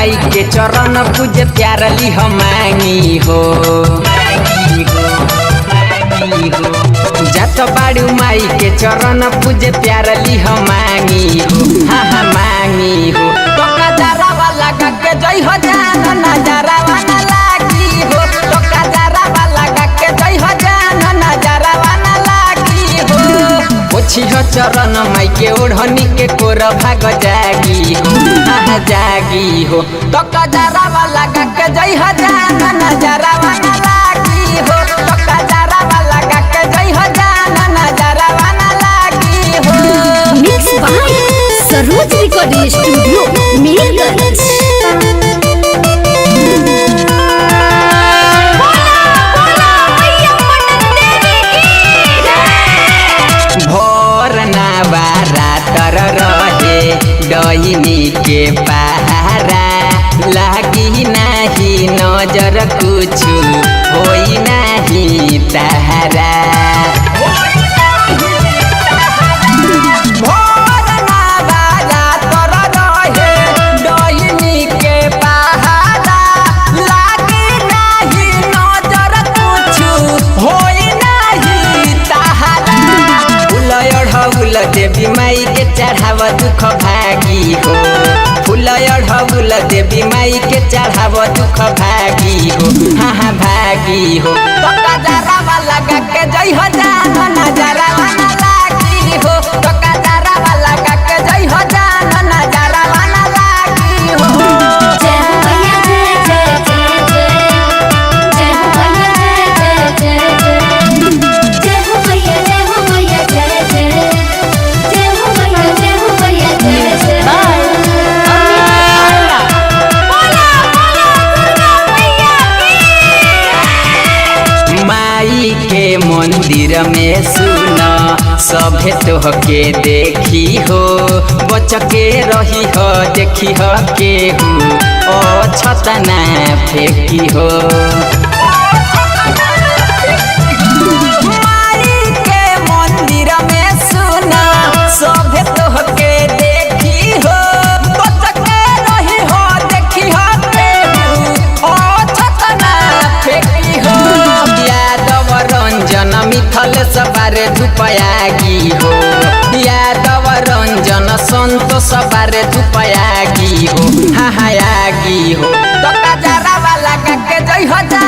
माई के चरण पूजे प्यार ली हम मांगी हो जात बाड़ू माई के चरण पूजे प्यार ली हम मांगी हो हाँ मांगी हो तो कजरा वाला के जय हो जान नजरा वाला लागी हो तो कजरा वाला के जय हो जान नजरा वाला लागी हो पोछी हो चरण माई के ओढ़नी के कोर भाग जागी हो हाँ जागी हो तो कजरा वाला के जय हो जान नजरा वाला लागी हो तो कजरा वाला के जय हो जान नजरा वाला लागी हो। Mix by Saroj recording studio Mirganj. भोर नवारा तर रहे डहिनी के पहारा लागी नाही नजर कुछु होई नाही तहरा भोर नवारा तर रहे डहिनी के पहारा लागी नाही नजर कुछु होई नाही तहरा फूल देवी माई के चढ़ाव दुख भागी हो फूल अढ़ौल देवी माई के चढ़ाव दुख भागी हो हाँ भागी हो तो कजरा वाला के जय हो जान नजरा वाला लागी हो तो कजरा वाला के जय हो जान नजरा वाला लागी हो। जय हो मैया जय जय जय जय जय हो मैया जय जय जय जय हो मैया जय हो मैया जय जय जय हो मैया जय जय माई के मंदिर में सुना सभे तोह के देखी हो बच के रही हो देखी हो केहू ओ छतना फेंकी हो माई के मंदिर में सुना सभे तोह के देखी हो बच के रही हो देखी हो केहू ओ छतना फेंकी हो यादव रंजन मिथल सबारे धुपयागी हो यादव रंजन संतोष बारे धुपयागी हो हाँ आगी हो तो कजरा वाला के जय हो जा